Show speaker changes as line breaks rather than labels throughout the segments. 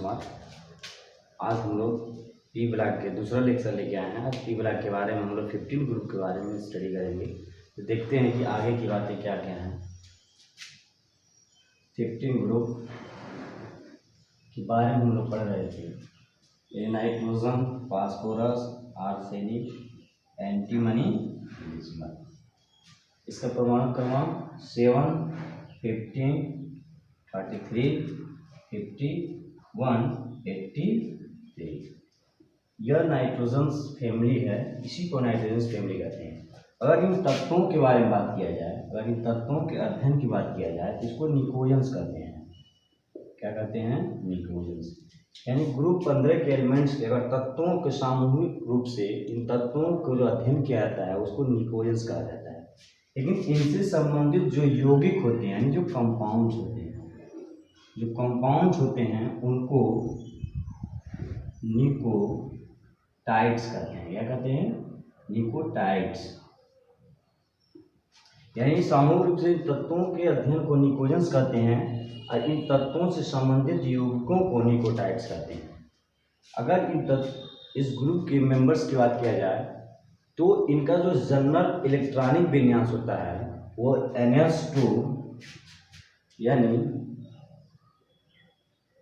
कुमार। आज हम लोग पी ब्लॉक के दूसरा लेक्चर लेके आए हैं। आज पी ब्लॉक के बारे में हम लोग 15 ग्रुप के बारे में स्टडी करेंगे। तो देखते हैं कि आगे की बातें क्या क्या हैं। 15 ग्रुप के बारे में हम लोग पढ़ रहे थे। ये nitrogen, phosphorus, arsenic, antimony, bismuth. इसका परमाणु क्रमांक 7, 15, 33, 51, 83। यह नाइट्रोजन फैमिली है, इसी को नाइट्रोजन फैमिली कहते हैं। अगर इन तत्वों के बारे में बात किया जाए, अगर इन तत्वों के अध्ययन की बात किया जाए तो इसको निकोजेंस कहते हैं। क्या कहते हैं? निकोजेंस। यानी ग्रुप 15 के एलिमेंट्स के अगर तत्वों के सामूहिक रूप से इन तत्वों को जो अध्ययन किया जाता है उसको निकोजेंस कहा जाता है। लेकिन इनसे संबंधित जो यौगिक होते हैं, यानी जो कंपाउंड्स होते हैं, उनको निकोटाइड्स कहते हैं। क्या कहते हैं? निकोटाइड्स। यानी सामूहिक रूप से तत्वों के अध्ययन को निकोजेंस कहते हैं और इन तत्वों से संबंधित यौगिकों को निकोटाइड्स कहते हैं। अगर इस ग्रुप के मेंबर्स की बात किया जाए तो इनका जो जनरल इलेक्ट्रॉनिक विन्यास होता है वो NS2 यानी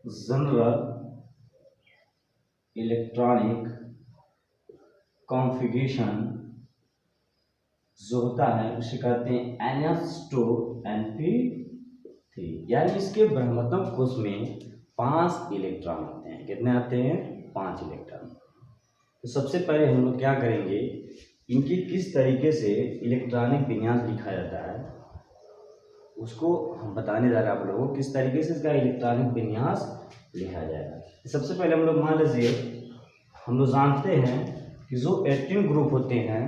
जनरल इलेक्ट्रॉनिक कॉन्फ़िगरेशन जो होता है उसे कहते हैं NS2Np3। यानी इसके ब्रह्मतम कोश में 5 इलेक्ट्रॉन होते हैं। कितने आते हैं? 5 इलेक्ट्रॉन। तो सबसे पहले हम लोग क्या करेंगे, इनकी किस तरीके से इलेक्ट्रॉनिक विन्यास लिखा जाता है उसको हम बताने जा रहे हैं आप लोगों को, किस तरीके से इसका इलेक्ट्रॉनिक विन्यास लिखा जाएगा। सबसे पहले हम लोग मान लीजिए, हम लोग जानते हैं कि जो 18 ग्रुप होते हैं,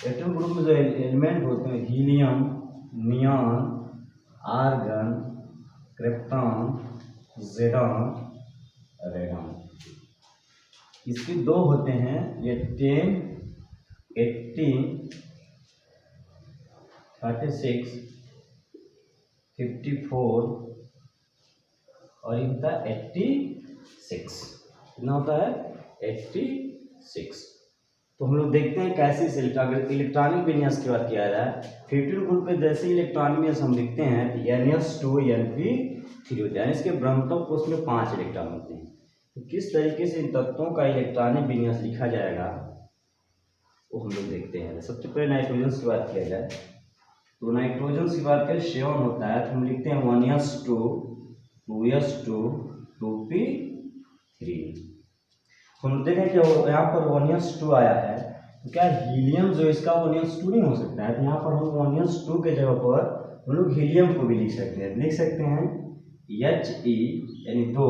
18 ग्रुप में जो एलिमेंट होते हैं हीलियम, नियॉन, आर्गन, क्रिप्टॉन, ज़ेरॉन, रेडॉन। इसके 2 होते हैं, ये 10, 18, 36, 54 और इनका 86। कितना होता है? 86। तो हम लोग देखते हैं कैसे इस इलेक्ट्रॉनिक विन्यास की बात किया जाए। 15 ग्रुप के जैसे इलेक्ट्रॉनिक विन्यास हम लिखते हैं NS2Np3 होता है। इसके ब्रह्मतम कोश में 5 इलेक्ट्रॉन होते हैं। तो किस तरीके से इन तत्वों का इलेक्ट्रॉनिक विन्यास लिखा जाएगा वो हम लोग देखते हैं। सबसे पहले नाइट्रोजन की बात किया जाए तो नाइट्रोजन की बात करें 7 होता है तो हम लिखते हैं 1s2, 2s2, 2p3। हम देखें कि यहाँ पर 1s2 आया है तो क्या हीलियम जो इसका 1s2 नहीं हो सकता है? तो यहाँ पर हम 1s2 के जगह पर हम लोग हीलियम को भी लिख सकते हैं। He यानी 2,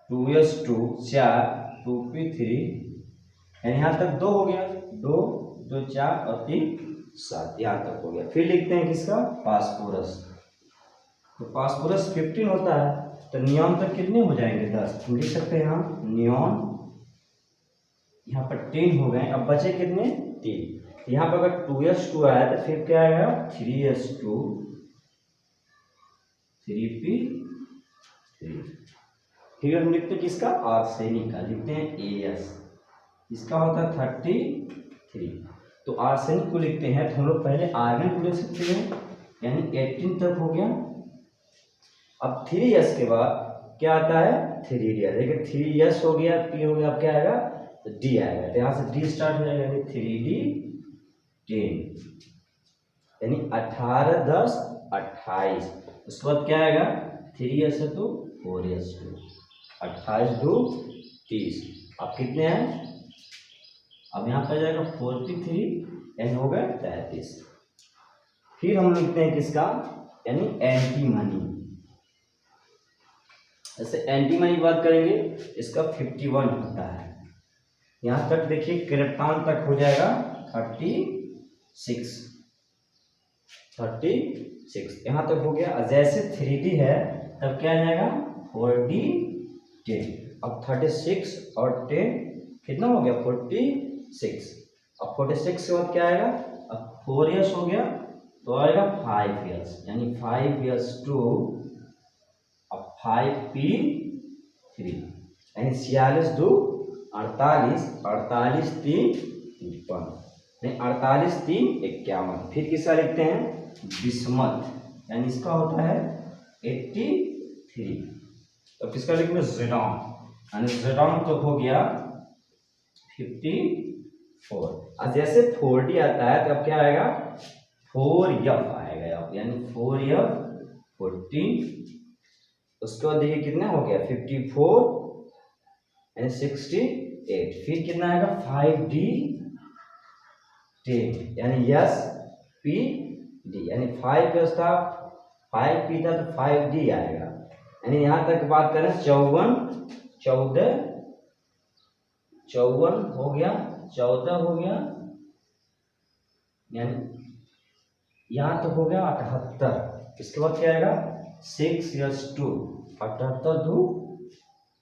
2s2, 4, 2p3, यानी यहाँ तक 2 हो गया, 2, 2, 4 और 3, 7, यहाँ तक हो गया। फिर लिखते हैं किसका? फास्फोरस। तो फास्फोरस 15 होता है तो नियॉन तक कितने हो जाएंगे? 10। हम लिख सकते हैं यहाँ नियॉन, यहाँ पर 10 हो गए। अब बचे कितने? 3। यहाँ पर अगर 2s2 आया तो फिर क्या आएगा? 3s2, 3p3। फिर हम लिखते हैं किसका? आर्सेनिक का, लिखते हैं AS। इसका होता है 33। तो आर्सेनिक को लिखते हैं तो हम लोग पहले आर्गन को लिख सकते हैं, यानी 18 तक हो गया। अब 3s के बाद क्या आता है? 3d। देखिए 3s हो गया, p हो गया, अब क्या आएगा? तो d आएगा। तो यहाँ से d स्टार्ट हो जाएगा, यानी 3d10, यानी 18, 10, 28। उसके बाद क्या आएगा? 3s है तो 4s2, 28, 2, 30। अब कितने हैं? अब यहाँ पर जाएगा 43, यानी हो गए 33। फिर हम लिखते हैं किसका? यानी एंटीमनी। ऐसे एंटीमनी की बात करेंगे, इसका 51 होता है। यहाँ तक देखिए क्रिप्टॉन तक हो जाएगा 36, यहाँ तक हो गया। जैसे 3d है तब क्या आ जाएगा? 4d10। अब 36 और 10 कितना हो गया? 46। अब 46 के बाद क्या आएगा? अब 4s हो गया तो आएगा 5s, यानी 5s2, अब 5p 3 यानी 46 2 48, 48 3 53 नहीं 48 3 51। फिर किसका लिखते हैं बिस्मथ यानी इसका होता है 83। तो किसका लिखेंगे ज़ेडॉन यानी ज़ेडॉन तो हो गया 54। अब जैसे 40 आता है तो अब क्या आएगा 4F आएगा यानी 4F 14। उसके बाद देखिए कितना हो गया 54 यानी 68। फिर कितना आएगा 5D 10 यानी SPD यानी 5 का था 5P था तो 5D आएगा। यानी यहाँ तक बात करें 54 हो गया 14 हो गया यानी यहाँ तक हो गया 78। इसके बाद क्या आएगा 6 + 2 78 2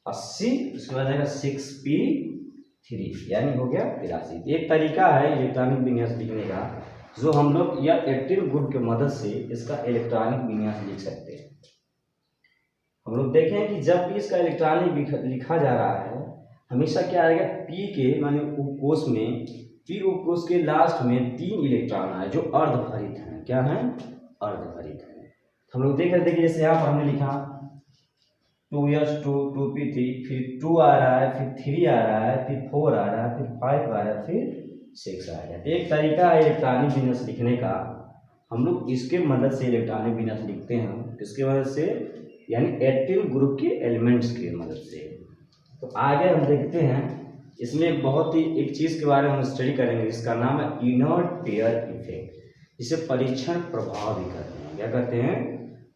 80। उसके बाद आएगा 6P3 यानी हो गया 83। एक तरीका है इलेक्ट्रॉनिक विन्यास लिखने का जो हम लोग या 18 ग्रुप की मदद से इसका इलेक्ट्रॉनिक विन्यास लिख सकते हैं। हम लोग देखें कि जब भी इसका इलेक्ट्रॉनिक लिखा जा रहा है हमेशा क्या आएगा पी के माने उपकोष में पी उपकोष के लास्ट में 3 इलेक्ट्रॉन है जो अर्धभरित हैं। क्या है अर्धभरित है। तो हम लोग देख रहे थे कि जैसे यहाँ पर हमने लिखा 2s2 2p3 फिर 2 आ रहा है फिर 3 आ रहा है फिर 4 आ रहा है फिर 5 आ रहा है फिर 6 आ रहा है। एक तरीका है इलेक्ट्रॉनिक विन्यास लिखने का। हम लोग इसके मदद से इलेक्ट्रॉनिक विन्यास लिखते हैं किसके मदद से यानी 18 ग्रुप के एलिमेंट्स की मदद से। तो आगे हम देखते हैं इसमें बहुत ही एक चीज़ के बारे में हम स्टडी करेंगे जिसका नाम है इनर्ट पेयर इफेक्ट। इसे परीक्षण प्रभाव भी कहते हैं। क्या कहते हैं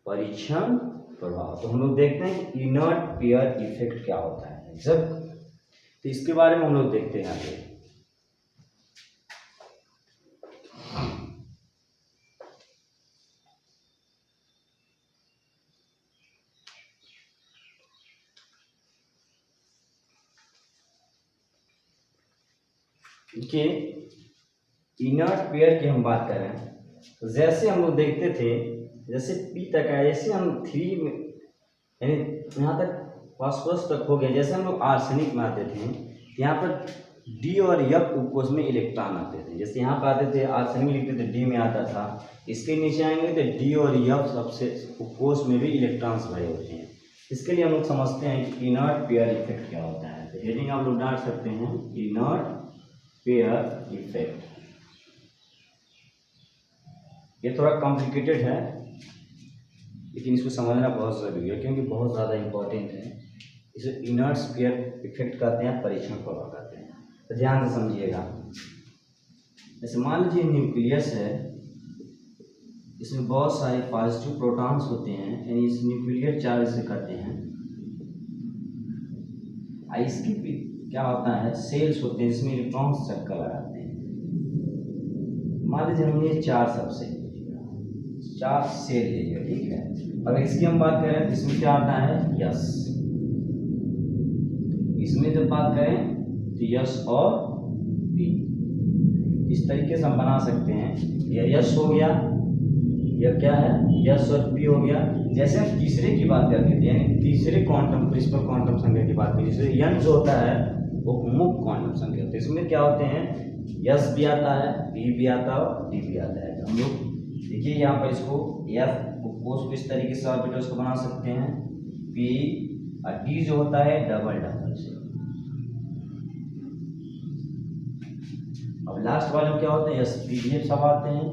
परीक्षण प्रभाव। तो हम लोग देखते हैं कि इनर्ट पेयर इफेक्ट क्या होता है जब तो इसके बारे में हम लोग देखते हैं आगे। देखिए इनर्ट पेयर की हम बात करें तो जैसे हम लोग देखते थे जैसे P तक है जैसे हम 3 में यानी यहाँ तक फास्फोरस तक हो गया। जैसे हम लोग आर्सेनिक में आते थे यहाँ पर D और F उपकोष में इलेक्ट्रॉन आते थे। जैसे यहाँ पर आते थे आर्सेनिक लिखते थे D में आता था। इसके नीचे आएंगे तो D और F सबसे उपकोष में भी इलेक्ट्रॉन्स भरे होते हैं। इसके लिए हम लोग समझते हैं कि इनर्ट पेयर इफेक्ट क्या होता है। तो हेडिंग आप लोग डाल सकते हैं इनर्ट पेयर इफेक्ट। ये थोड़ा कॉम्प्लिकेटेड है लेकिन इसको समझना बहुत ज़रूरी है क्योंकि बहुत ज़्यादा इम्पोर्टेंट है। इसे इनर्ट पेयर इफेक्ट कहते हैं परीक्षण प्रभाव कहते हैं। तो ध्यान से समझिएगा। जैसे मान लीजिए न्यूक्लियस है इसमें बहुत सारे पॉजिटिव प्रोटॉन्स होते हैं यानी इस न्यूक्लियर चार्ज से कहते हैं। इसकी क्या होता है सेल्स होते हैं जिसमें इलेक्ट्रॉन्स चक्कर लगाते हैं। मान लीजिए हमने 4 सबसे 4 सेल ले लिया ठीक है। अगर इसकी हम बात करें तो इसमें क्या आता है यस। इसमें जब बात करें तो यस और पी इस तरीके से हम बना सकते हैं। यह यस हो गया यह क्या है यस और पी हो गया। जैसे हम तीसरे की बात करते थे यानी तीसरे क्वांटम प्रिंसिपल क्वांटम संख्या की बात करें जैसे यन जो होता है वो मुक्त क्वांटम संख्या होता है। इसमें क्या होते हैं यस भी आता है पी भी आता है और डी भी आता है। हम लोग देखिए यहाँ पर इसको एफ को इस तरीके से ऑर्बिटल्स को बना सकते हैं पी और डी जो होता है डबल डबल से। अब लास्ट वाले में क्या होते हैं यस पी ये सब आते हैं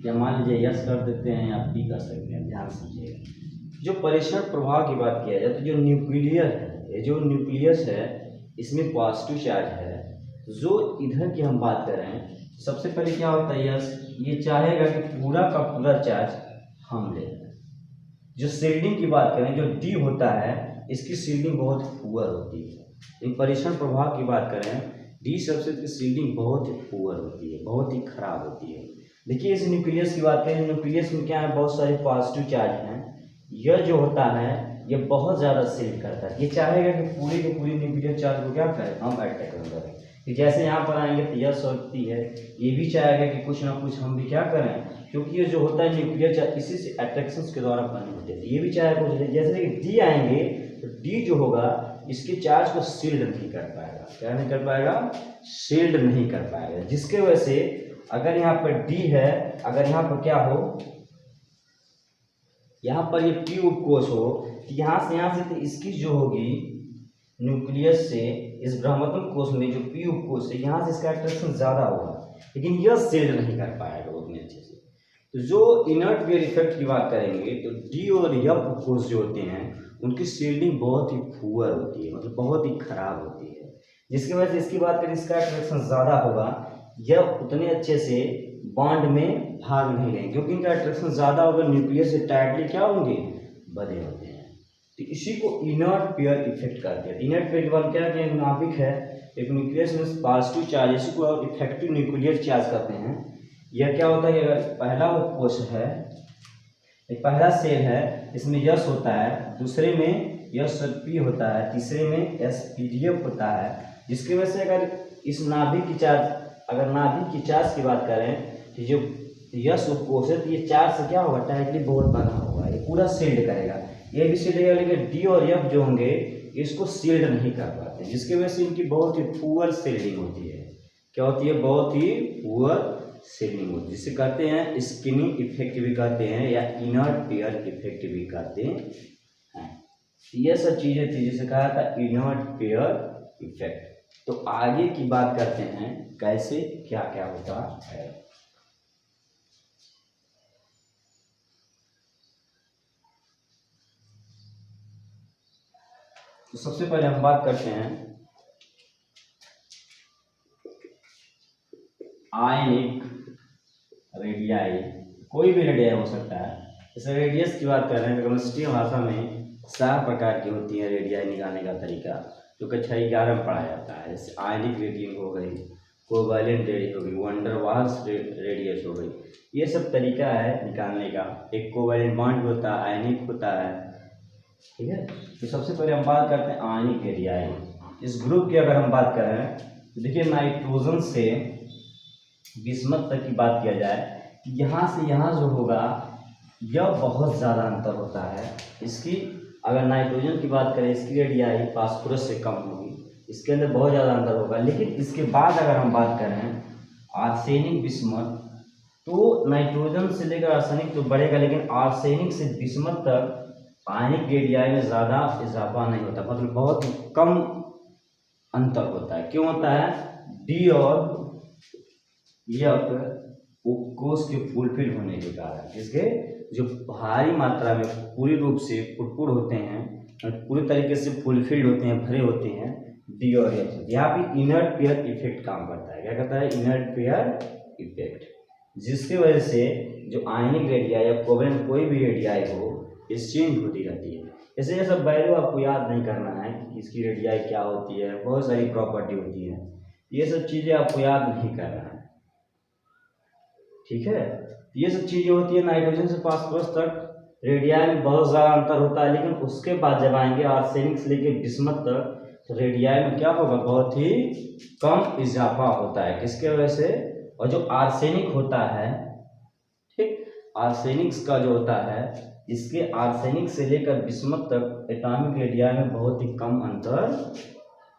या मान लीजिए यस कर देते हैं या पी कर सकते हैं। ध्यान समझिएगा। जो परीक्षण प्रभाव की बात किया जाए तो जो न्यूक्लियर है ये जो न्यूक्लियस है इसमें पॉजिटिव चार्ज है। जो इधर की हम बात करें सबसे पहले क्या होता है यस ये चाहेगा कि पूरा का पूरा चार्ज हम ले। जो शील्डिंग की बात करें जो डी होता है इसकी शील्डिंग बहुत पुअर होती है। इन परीक्षण प्रभाव की बात करें डी सब्सटेंस की शील्डिंग बहुत ही पुअर होती है बहुत ही खराब होती है। देखिए इस न्यूक्लियस की बात करें न्यूक्लियस में क्या है बहुत सारे पॉजिटिव चार्ज हैं। यह जो होता है ये बहुत ज़्यादा शील्ड करता है। ये चाहेगा कि पूरी के पूरी न्यूक्लियर चार्ज को क्या करें हम अटैक करें। कि जैसे यहाँ पर आएंगे तो यह शक्ति है ये भी चाहेगा कि कुछ ना कुछ हम भी क्या करें क्योंकि ये जो होता है न्यूक्लियर चार्ज इसी से अट्रैक्शंस के द्वारा बने होते हैं। ये भी चाहेगा कुछ जैसे कि डी आएंगे तो डी जो होगा इसके चार्ज को शील्ड नहीं कर पाएगा। क्या नहीं कर पाएगा? शील्ड नहीं कर पाएगा, जिसके वजह से अगर यहाँ पर डी है, अगर यहाँ पर क्या हो, यहाँ पर ये पी उपकोष हो, यहाँ से तो इसकी जो होगी न्यूक्लियस से इस ब्रह्मतम कोष में जो पी उपकोष है, यहाँ से इसका अट्रैक्शन ज़्यादा होगा, लेकिन यह शील्ड नहीं कर पाएगा उतने अच्छे से। तो जो इनर्ट पेयर इफेक्ट की बात करेंगे तो डी और एफ उपकोष जो होते हैं उनकी शील्डिंग बहुत ही पुअर होती है, मतलब बहुत ही खराब होती है, जिसकी वजह से इसकी बात करें इसका अट्रैक्शन ज़्यादा होगा, यह उतने अच्छे से बॉन्ड में भाग नहीं लेंगे, क्योंकि इनका अट्रैक्शन ज़्यादा होगा, न्यूक्लियस से टाइटली क्या होंगे, बधे होते हैं। तो इसी को इनर्ट पेयर इफेक्ट कहते हैं। इनर्ट पेयर वाला क्या है, नाभिक है, एक न्यूक्लियस में पॉजिटिव चार्ज, इसी को इफेक्टिव न्यूक्लियर चार्ज कहते हैं। यह क्या होता है, अगर पहला कोष है, एक पहला सेल है, इसमें यस होता है, दूसरे में यस पी होता है, तीसरे में एस पी डी एफ होता है, जिसकी वजह से अगर इस नाभिक की चार्ज, अगर नाभिक की चार्ज की बात करें तो जो यस उपकोष है, तो ये चार्ज से क्या होगा, टाइटली बहुत बना होगा, ये पूरा सील्ड करेगा, ये भी सील्ड करेगा, लेकिन डी और एफ जो होंगे इसको सील्ड नहीं कर पाते, जिसकी वजह से इनकी बहुत ही पुअर सील्डिंग होती है। क्या होती है? बहुत ही पुअर सीलिंग होती है, जिसे कहते हैं स्किनिंग इफेक्ट भी कहते हैं, या इनर्ट पेयर इफेक्ट भी कहते हैं। ये सब चीजें थी जिसे कहा था इनर्ट पेयर इफेक्ट। तो आगे की बात करते हैं कैसे क्या क्या होता है। तो सबसे पहले हम बात करते हैं आयनिक रेडियाई। कोई भी रेडियाई हो सकता है, जैसे रेडियस की बात कर रहे हैं तो केमिस्ट्री भाषा में 4 प्रकार की होती है रेडियाई निकालने का तरीका, जो कक्षा 11 में पढ़ाया जाता है। जैसे आयनिक रेडियस हो गई, कोवैलेंट रेडियस हो गई, वंडरवाल्स रेडियस हो गई, ये सब तरीका है निकालने का। एक कोवैलेंट बॉन्ड होता है, आयनिक होता है, ठीक है। तो सबसे पहले हम बात करते हैं आयनिक रेडियाई। इस ग्रुप की अगर हम बात करें तो देखिए, नाइट्रोजन से बिस्मथ तक की बात किया जाए, यहाँ से यहाँ जो होगा यह बहुत ज़्यादा अंतर होता है। इसकी अगर नाइट्रोजन की बात करें, इसकी रेडियाई फास्फोरस से कम होगी, इसके अंदर बहुत ज़्यादा अंतर होगा। लेकिन इसके बाद अगर हम बात करें आर्सेनिक बिस्मथ, तो नाइट्रोजन से लेकर आर्सेनिक तो बढ़ेगा, लेकिन आर्सेनिक से बिस्मथ तक आयनिक रेडियाई में ज़्यादा इजाफा नहीं होता, मतलब बहुत कम अंतर होता है। क्यों होता है? डी और एफ उपकोष के फुलफिल होने के कारण, इसके जो भारी मात्रा में पूरी रूप से फुटपुर होते हैं, पूरी तरीके से फुलफिल्ड होते हैं, भरे होते हैं, डी और एफ। यहाँ पे इनर्ट पेयर इफेक्ट काम करता है। क्या करता है? इनर्ट पेयर इफेक्ट, जिसकी वजह से जो आयनिक रेडियाई या कोवैलेंट कोई भी रेडियाई हो, एक्सचेंज होती रहती है। जैसे ये सब वैल्यू आपको याद नहीं करना है कि इसकी रेडियाई क्या होती है, बहुत सारी प्रॉपर्टी होती है, ये सब चीज़ें आपको याद नहीं करना है, ठीक है। ये सब चीज़ें होती है। नाइट्रोजन से फास्फोरस तक रेडियाई में बहुत ज़्यादा अंतर होता है, लेकिन उसके बाद जब आएंगे आर्सेनिक से लेकर बिस्मथ तक, तो रेडियाई में क्या होगा, बहुत ही कम इजाफा होता है। किसके वजह से? और जो आर्सेनिक होता है, ठीक, आर्सेनिक का जो होता है, इसके आर्सेनिक से लेकर बिस्मथ तक एटॉमिक रेडियाई में बहुत ही कम अंतर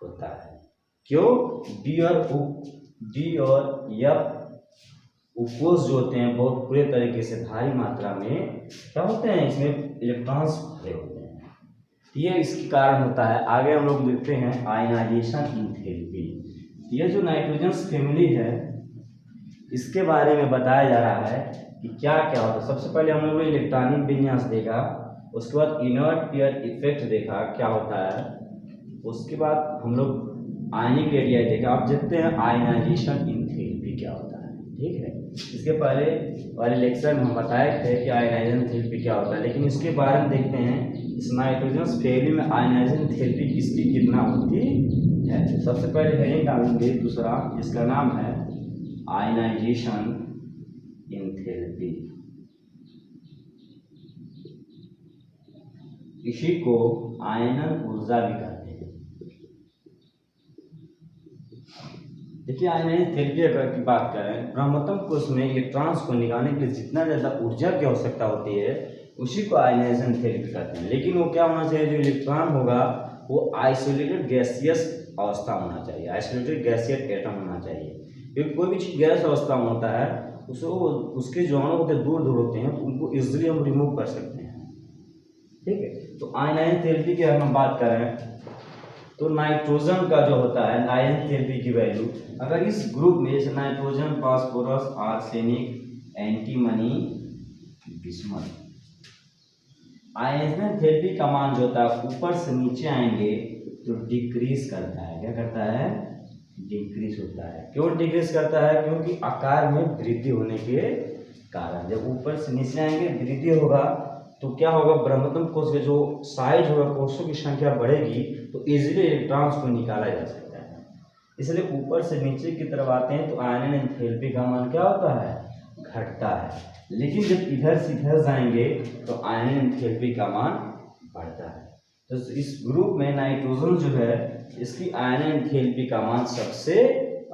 होता है। क्यों? डी और एफ उपकोष जो होते हैं बहुत पूरे तरीके से भारी मात्रा में क्या होते हैं, इसमें इलेक्ट्रॉन्स भरे होते हैं। ये इसके कारण होता है। आगे हम लोग देखते हैं आयनाइजेशन एंथैल्पी। ये जो नाइट्रोजन फैमिली है, इसके बारे में बताया जा रहा है कि क्या क्या होता है। सबसे पहले हम लोग ने इलेक्ट्रॉनिक विन्यास देखा, उसके बाद इनर्ट पेयर इफेक्ट देखा क्या होता है, उसके बाद हम लोग आयनिक रेडियाई देखा। अब देखते हैं आयनाइजेशन एंथैल्पी क्या होता है, ठीक है। इसके पहले वाले लेक्चर में हम बताए थे कि आयनाइजेशन एंथैल्पी क्या होता है, लेकिन इसके बारे में देखते हैं इस नाइट्रोजन फैमिली में आयनाइजेशन एंथैल्पी किसकी कितना होती है। सबसे पहले हेडिंग डालेंगे दूसरा, जिसका नाम है आयनाइजेशन एंथैल्पी। इसी को आयनन ऊर्जा भी कहते हैं। देखिए, आयनाइजेशन एंथैल्पी अगर की बात करें, ब्रह्मतम कोष में इलेक्ट्रॉन्स को निकालने के लिए जितना ज़्यादा ऊर्जा की आवश्यकता होती है, उसी को आयनाइजेशन एंथैल्पी कहते हैं। लेकिन वो क्या होना चाहिए, जो इलेक्ट्रॉन होगा वो आइसोलेटेड गैसियस अवस्था होना चाहिए, आइसोलेटेड गैसियस एटम होना चाहिए। क्योंकि कोई भी चीज़ गैस अवस्था में होता है उसको उसके जो अणु होते दूर दूर होते हैं तो उनको इजीली हम रिमूव कर सकते हैं, ठीक है। तो आयनाइन थेरेपी की अगर हम बात करें तो नाइट्रोजन का जो होता है आयन थेरेपी की वैल्यू, अगर इस ग्रुप में जैसे nitrogen, phosphorus, arsenic, antimony, bismuth, ion therapy का मान जो होता है ऊपर से नीचे आएंगे तो डिक्रीज करता है। क्या करता है? डिक्रीज होता है। क्यों डिक्रीज करता है? क्योंकि आकार में वृद्धि होने के कारण। जब ऊपर से नीचे आएंगे वृद्धि होगा तो क्या होगा, ब्रह्मतम कोश के जो साइज होगा, कोषों की संख्या बढ़ेगी तो इजीली इलेक्ट्रॉन्स को निकाला जा सकता है। इसलिए ऊपर से नीचे की तरफ आते हैं तो आयन एंथैल्पी का मान क्या होता है? घटता है। लेकिन जब इधर से इधर जाएंगे तो आयन एंथैल्पी का मान बढ़ता है। तो इस ग्रुप में नाइट्रोजन जो है इसकी आयन एंथैल्पी का मान सबसे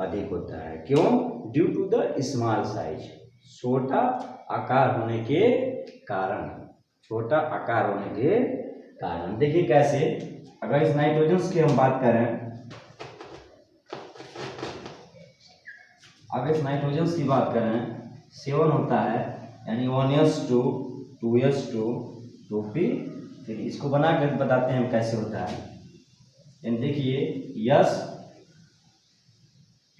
अधिक होता है। क्यों? Due to the small size, छोटा आकार होने के कारण, छोटा आकार होने के कारण। देखिए कैसे, अगर इस नाइट्रोजन की हम बात करें, अगर इस नाइट्रोजन की बात करें 7 होता है यानी 1s2 2s2 2p3। इसको बना कर बताते हैं हम कैसे होता है। यानी देखिए sp,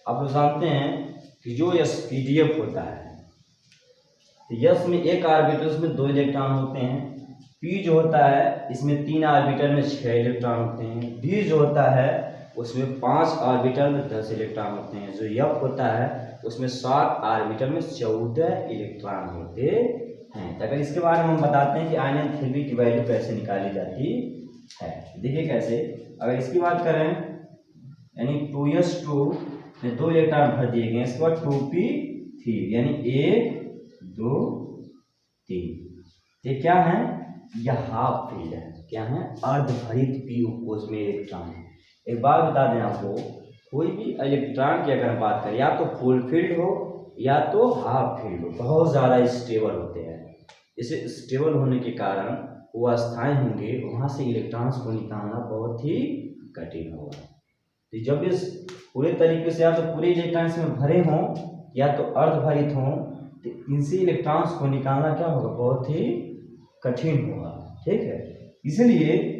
आप लोग जानते हैं कि जो spdf होता है तो यस में एक ऑर्बिटल में 2 इलेक्ट्रॉन होते हैं, पी जो होता है इसमें 3 ऑर्बिटल में 6 इलेक्ट्रॉन होते हैं, डी जो होता है उसमें 5 ऑर्बिटल में 10 इलेक्ट्रॉन होते हैं, जो एफ होता है उसमें 7 ऑर्बिटल में 14 इलेक्ट्रॉन होते हैं। तो अगर इसके बारे में हम बताते हैं कि आयन एंथैल्पी की वैल्यू कैसे निकाली जाती है। देखिए कैसे, अगर इसकी बात करें यानी 2s2 में 2 इलेक्ट्रॉन भर दिए गए, इसके बाद 2p3 यानी 1 2 3। ये क्या है? यह हाफ फील्ड है। क्या है? अर्धभरित पी कोश में इलेक्ट्रॉन है। एक बात बता दें आपको, कोई भी इलेक्ट्रॉन की अगर हम बात करें या तो फुल फील्ड हो या तो हाफ फील्ड हो, बहुत ज़्यादा स्टेबल होते हैं। इसे स्टेबल होने के कारण वो अस्थायी होंगे, वहाँ से इलेक्ट्रॉन्स को निकालना बहुत ही कठिन होगा। तो जब इस पूरे तरीके से या तो पूरे इलेक्ट्रॉन्स में भरे हों या तो अर्धभरित हों तो इनसे इलेक्ट्रॉन्स को निकालना क्या होगा? बहुत ही कठिन होगा, ठीक है। इसलिए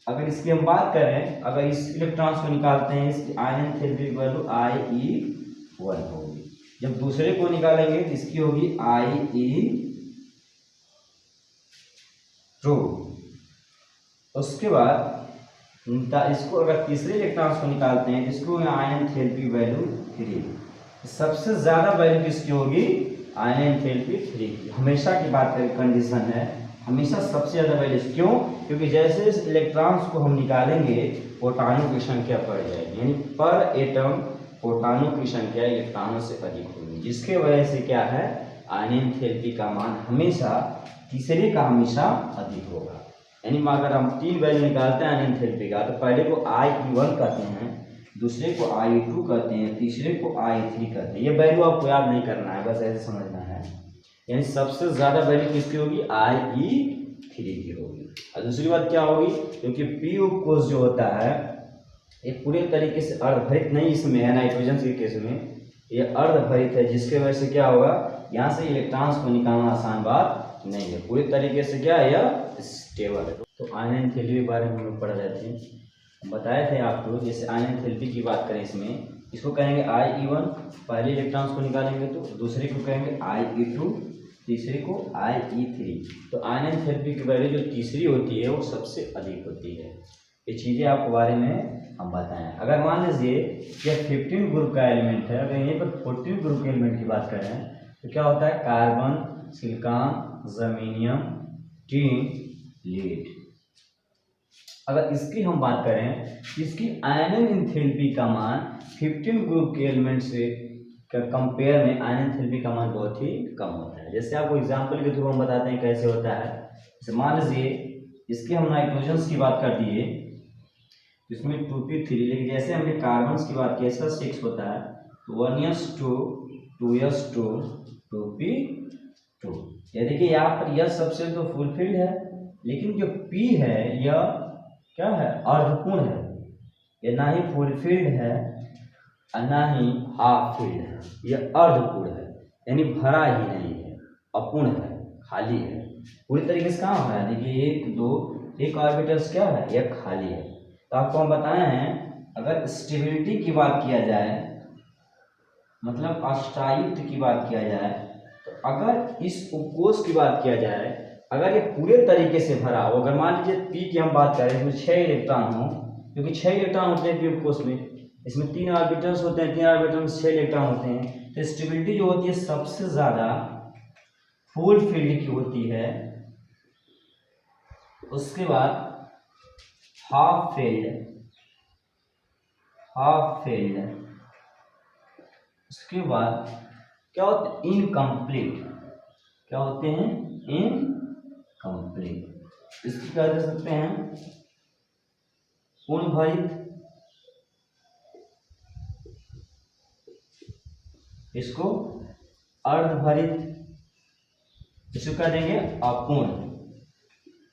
अगर इसकी हम बात करें, अगर इस इलेक्ट्रॉन्स को निकालते हैं इसकी आयन एंथैल्पी की वैल्यू IE1 होगी। जब दूसरे को निकालेंगे तो इसकी होगी IE2। उसके बाद इसको अगर तीसरे इलेक्ट्रॉन्स को निकालते हैं इसको आयन एंथैल्पी वैल्यू 3। सबसे ज़्यादा वैल्यू किसकी होगी? आयन एंथैल्पी 3 की। हमेशा की बात करें कंडीशन है, हमेशा सबसे ज़्यादा वैल्यू। क्यों? क्योंकि जैसे इस इलेक्ट्रॉन्स को हम निकालेंगे प्रोटॉनों की संख्या बढ़ जाएगी, यानी पर एटम प्रोटॉनों की संख्या इलेक्ट्रॉनों से अधिक होगी, जिसके वजह से क्या है? आयन एंथैल्पी का मान हमेशा तीसरे का हमेशा अधिक होगा। यानी अगर हम 3 वैल्यू निकालते हैं आयन एंथैल्पी का तो पहले को IE1 कहते हैं, दूसरे को IE2 कहते हैं, तीसरे को IE3 कहते हैं। ये वैल्यू आपको याद नहीं करना है, बस ऐसे समझना है। यानी सबसे ज़्यादा वैल्यू किसकी होगी? IE3 की होगी। और दूसरी बात क्या होगी? क्योंकि पी कोश जो होता है ये पूरे तरीके से अर्धभरित नहीं इसमें है, नाइट्रोजन के केस में ये अर्धभरित है, जिसके वजह से क्या होगा? यहाँ से इलेक्ट्रॉन्स को निकालना आसान बात नहीं है। पूरे तरीके से क्या है? यह स्टेबल है। तो आयन एंथैल्पी के बारे में हम लोग पढ़ रहे थे, बताए थे आपको। जैसे आयन एंथैल्पी की बात करें इसमें, इसको कहेंगे IE1, पहले इलेक्ट्रॉन्स को निकालेंगे तो दूसरे को कहेंगे IE2, तीसरे को IE3। तो आयन एंथैल्पी की वैल्यू जो तीसरी होती है वो सबसे अधिक होती है। ये चीज़ें आपके बारे में हम बताएं। अगर मान लीजिए यह 15 ग्रुप का एलिमेंट है, अगर यहीं पर 14 ग्रुप के एलिमेंट की बात करें तो क्या होता है? Carbon, silicon, germanium, tin, lead. अगर इसकी हम बात करें, इसकी आयन एंथैल्पी का मान 15 ग्रुप के एलिमेंट से कंपेयर में आयन एंथैल्पी का मान बहुत ही कम होता है। जैसे आपको एग्जांपल के थ्रू हम बताते हैं कैसे होता है। जैसे मान लीजिए इसके हम नाइट्रोजन की बात कर दिए, इसमें 2p3, लेकिन जैसे हमने कार्बन की बात की इसका 6 होता है तो 1s2 2s2 2p2। ये देखिए यहाँ पर यह सबसे तो फुल फील्ड है, लेकिन जो P है यह क्या है, अर्धपूर्ण है, यह ना ही फुलफिल्ड है और ना ही हाफ फिल्ड है, यह अर्धपूर्ण है, यानी भरा ही नहीं है, अपूर्ण है, खाली है, पूरी तरीके से कहाँ है। देखिए 1 2 एक ऑर्बिटल्स क्या है, यह खाली है। तो आपको हम बताए हैं अगर स्टेबिलिटी की बात किया जाए, मतलब अस्थायित्व की बात किया जाए, तो अगर इस उपकोष की बात किया जाए, अगर ये पूरे तरीके से भरा हो, अगर मान लीजिए पी की हम बात करें इसमें 6 इलेक्ट्रॉन हो, क्योंकि 6 इलेक्ट्रॉन होते हैं पी उपकोष में, इसमें 3 ऑर्बिटल्स होते हैं, 3 ऑर्बिटल में 6 इलेक्ट्रॉन होते हैं, तो स्टेबिलिटी जो होती है सबसे ज्यादा फुल फील्ड की होती है, उसके बाद हाफ फील्ड, उसके बाद क्या होते हैं, इनकम्प्लीट, क्या होते हैं, इनकम्प्लीट। इसको क्या दे सकते हैं, पूर्ण भरित, इसको अर्धभरित, इसको क्या देंगे, अपूर्ण,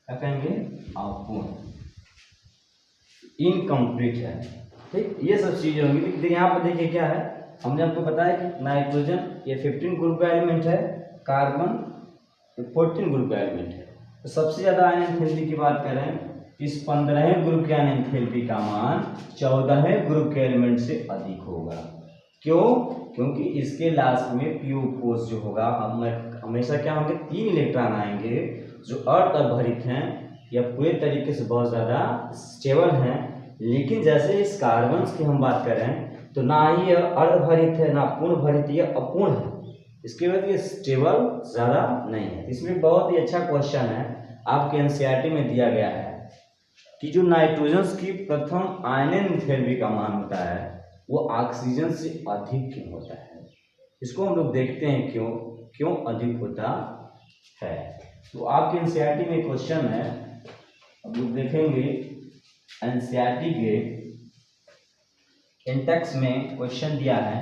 क्या कहेंगे, अपूर्ण, इनकम्प्लीट है। ठीक, ये सब चीजें होंगी। देखिए यहाँ पर देखिए क्या है, हमने आपको बताया कि नाइट्रोजन ये 15 ग्रुप का एलिमेंट है, कार्बन 14 ग्रुप का एलिमेंट है। तो सबसे ज्यादा आयन एंथैल्पी की बात करें, इस 15वें ग्रुप के आयन एंथैल्पी का मान 14वें ग्रुप के एलिमेंट से अधिक होगा। क्यों? क्योंकि इसके लास्ट में पी उपकोष जो होगा, हमेशा क्या होंगे, 3 इलेक्ट्रॉन आएंगे जो अर्धभरित हैं या पूरे तरीके से बहुत ज्यादा स्टेबल हैं, लेकिन जैसे इस कार्बन की हम बात करें तो ना ही यह अर्धभरित है ना पूर्ण भरित, यह अपूर्ण है, इसके बाद ये स्टेबल ज्यादा नहीं है। इसमें बहुत ही अच्छा क्वेश्चन है, आपके एनसीईआरटी में दिया गया है कि जो नाइट्रोजन की प्रथम आयन एंथैल्पी का मान होता है वो ऑक्सीजन से अधिक क्यों होता है। इसको हम लोग देखते हैं क्यों अधिक होता है। तो आपके एनसीईआरटी में क्वेश्चन है, अब लोग देखेंगे एनसीईआरटी के इंटेक्स में क्वेश्चन दिया है,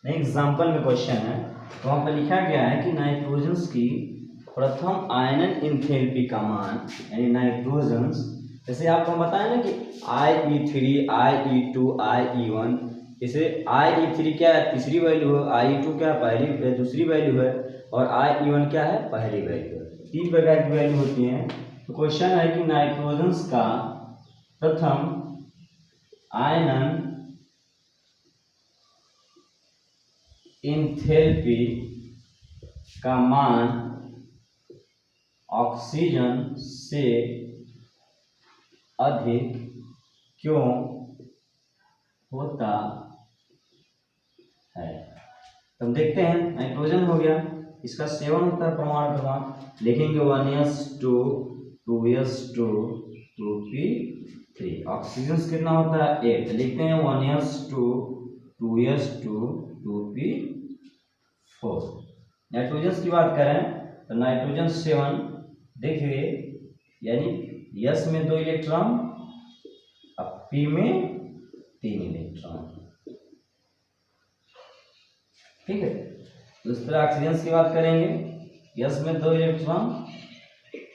नहीं एग्जाम्पल में क्वेश्चन है, तो वहाँ पर लिखा गया है कि नाइट्रोजन की प्रथम आयनन एंथैल्पी का मान, यानी नाइट्रोजन, जैसे आपको हम बताया ना कि IE3, IE2, IE1, इसे IE3 क्या है, तीसरी वैल्यू है, IE2 क्या है, पहली दूसरी वैल्यू है, और IE1 क्या है, पहली वैल्यू है। 3 प्रकार की वैल्यू होती हैं। तो क्वेश्चन है कि नाइट्रोजन का प्रथम आयनन एंथैल्पी का मान ऑक्सीजन से अधिक क्यों होता है। तो हम देखते हैं, नाइट्रोजन हो गया, इसका 7 होता है परमाणु क्रमांक, लिखेंगे 1s2 2s2 2p3। ऑक्सीजन कितना होता है 8, लिखते हैं 1s2 2s2 2p4। नाइट्रोजन की बात करें तो नाइट्रोजन 7, देखिए यानी यस में 2 इलेक्ट्रॉन, अब पी में 3 इलेक्ट्रॉन, ठीक है। दूसरा ऑक्सीजन की बात करेंगे, यस में 2 इलेक्ट्रॉन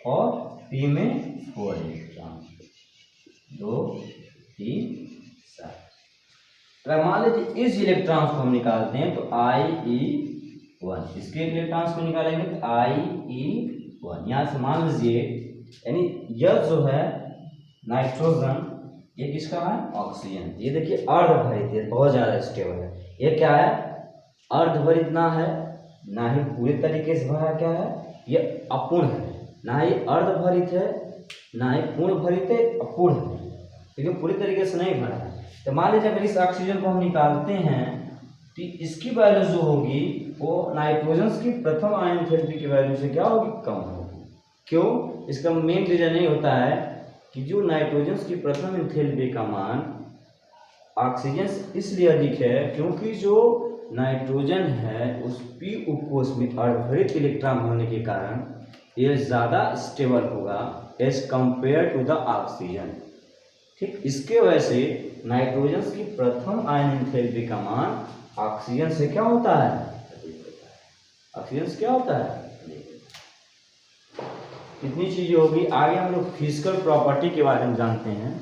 और पी में 4 इलेक्ट्रॉन, 2 3 7। अगर मान लीजिए इस इलेक्ट्रॉन्स को हम निकालते हैं तो IE1, इसके इलेक्ट्रॉन्स को निकालेंगे तो IE1, यहाँ से मान लीजिए यानी यह जो है नाइट्रोजन, ये किसका है, ऑक्सीजन। ये देखिए अर्धभरित है, बहुत ज्यादा स्टेबल है। ये क्या है, अर्धभरित ना है ना ही पूरे तरीके से भरा, क्या है, ये अपूर्ण है, ना ही अर्धभरित है ना ही पूर्ण भरित है, अपूर्ण है, क्योंकि पूरी तरीके से नहीं भरा है। तो मान लीजिए अगर इस ऑक्सीजन को हम निकालते हैं तो इसकी वैल्यू जो होगी वो नाइट्रोजन की प्रथम आयन एंथैल्पी की वैल्यू से क्या होगी, कम होगी। क्यों? इसका मेन रीजन ये होता है कि जो नाइट्रोजन की प्रथम एंथैल्पी का मान ऑक्सीजन से इसलिए अधिक है क्योंकि जो नाइट्रोजन है उस पी उपकोष में अर्धभरित इलेक्ट्रॉन होने के कारण यह ज्यादा स्टेबल होगा as compare to the oxygen. ठीक, इसके वजह से नाइट्रोजन की प्रथम आयन एंथैल्पी का मान ऑक्सीजन से क्या होता है, अधिक होता है। ऑक्सीजन से क्या होता है, अधिक। इतनी चीजें होगी। आगे हम लोग फिजिकल प्रॉपर्टी के बारे में जानते हैं,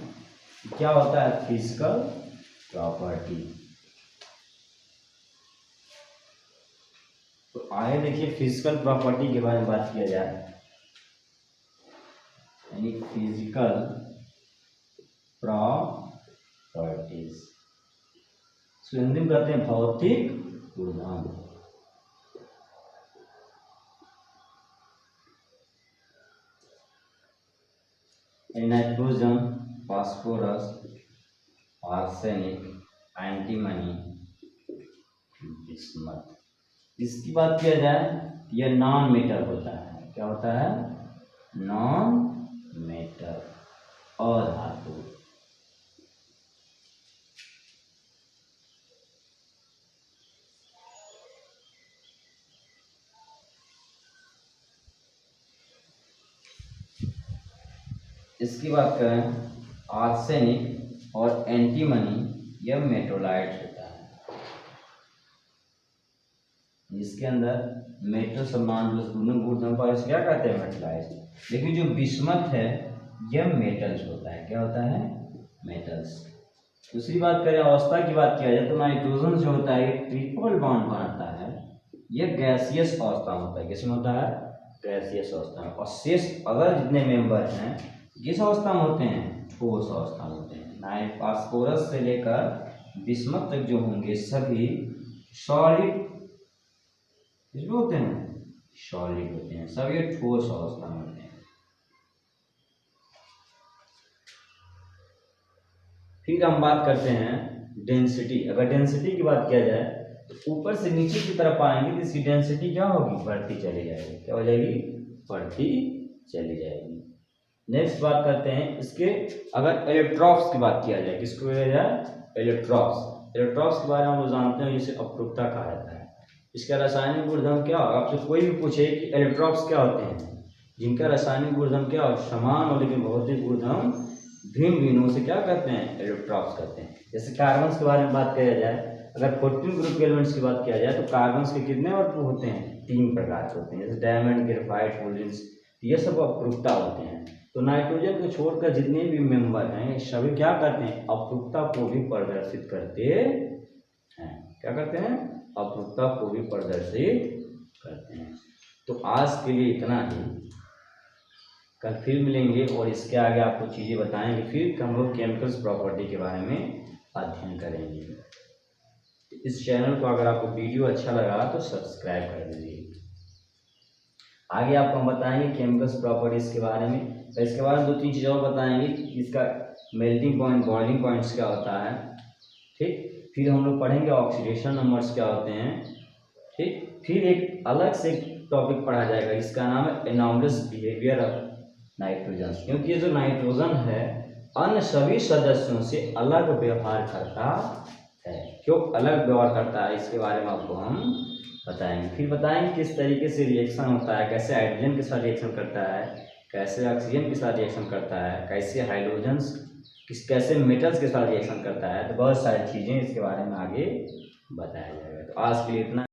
क्या होता है फिजिकल प्रॉपर्टी। तो आगे देखिए फिजिकल प्रॉपर्टी के बारे में बात किया जाए, यानी फिजिकल प्रॉपर्टीज, हिंदी में कहते हैं भौतिक गुणधर्म। Nitrogen, phosphorus, arsenic, antimony, bismuth. इसकी बात किया जाए, यह नॉन मेटल होता है। क्या होता है? नॉन मेटल, अधातु। इसकी बात करें, आर्सेनिक और एंटीमनी यह मेटोलाइट होता है। इसके अंदर मेटल समान दोनों गुणधर्म पर क्या कहते हैं? मेटलाइट। लेकिन जो बिस्मथ है यह मेटल्स होता है। क्या होता है? मेटल्स। दूसरी बात करें, अवस्था की बात किया जाए तो नाइट्रोजन जो होता है ट्रिपल बॉन्ड बनाता है, यह गैसियस अवस्था में होता है। किसमें होता है? गैसियस अवस्था में। और शेष अगर जितने मेंबर हैं किस अवस्था में होते हैं? ठोस अवस्था में होते हैं। फास्फोरस से लेकर बिस्मथ तक जो होंगे सभी सॉलिड इसमें होते हैं, सॉलिड होते हैं, सब ये ठोस अवस्था में होते हैं। फिर हम बात करते हैं डेंसिटी। अगर डेंसिटी की बात किया जाए तो ऊपर से नीचे की तरफ आएंगे तो इसकी डेंसिटी क्या होगी? बढ़ती चली जाएगी। क्या हो जाएगी? बढ़ती चली जाएगी। नेक्स्ट बात करते हैं इसके, अगर इलेक्ट्रॉन्स की बात किया जाए, किसको किया जाए? इलेक्ट्रॉन्स। इलेक्ट्रॉन्स के बारे में हम लोग जानते हैं, जिसे अपरूपता कहा जाता है। इसका रासायनिक गुणधर्म क्या होगा? आपसे कोई भी पूछे कि इलेक्ट्रॉन्स क्या होते हैं, जिनका रासायनिक गुणधर्म क्या हो? समान हो लेकिन भौतिक गुणधर्म भिन्न भिन्न, से क्या कहते हैं? इलेक्ट्रॉन्स कहते हैं। जैसे कार्बन के बारे में बात किया जाए, अगर 14 ग्रुप के एलिमेंट्स की बात किया जाए तो कार्बन के कितने वर्ग होते हैं? 3 प्रकार के होते हैं, जैसे डायमंड, ग्रेफाइट, होलिन्स, ये सब अपरूपता होते हैं। तो नाइट्रोजन को छोड़कर जितने भी मेंबर हैं सभी क्या करते हैं? अपरूपता को भी प्रदर्शित करते हैं। क्या करते हैं? अपरूपता को भी प्रदर्शित करते हैं। तो आज के लिए इतना ही, कल फिर मिलेंगे और इसके आगे आपको चीज़ें बताएंगे। फिर हम लोग केमिकल्स प्रॉपर्टी के बारे में अध्ययन करेंगे। इस चैनल को अगर आपको वीडियो अच्छा लगा तो सब्सक्राइब कर दीजिए। आगे आपको हम बताएंगे केमिकल्स प्रॉपर्टीज के बारे में। तो इसके बाद 2-3 चीज़ और बताएंगे, इसका मेल्टिंग पॉइंट, बॉइलिंग पॉइंट्स क्या होता है, ठीक। फिर हम लोग पढ़ेंगे ऑक्सीडेशन नंबर्स क्या होते हैं, ठीक। फिर एक अलग से टॉपिक पढ़ा जाएगा, इसका नाम है एनॉमलस बिहेवियर ऑफ नाइट्रोजन, क्योंकि ये जो नाइट्रोजन है अन्य सभी सदस्यों से अलग व्यवहार करता है। क्यों अलग व्यवहार करता है, इसके बारे में आपको हम बताएंगे। फिर बताएंगे किस तरीके से रिएक्शन होता है, कैसे हाइड्रोजन के साथ रिएक्शन करता है, कैसे ऑक्सीजन के साथ रिएक्शन करता है, कैसे हाइड्रोजन्स कैसे मेटल्स के साथ रिएक्शन करता है। तो बहुत सारी चीज़ें इसके बारे में आगे बताया जाएगा। तो आज के लिए इतना।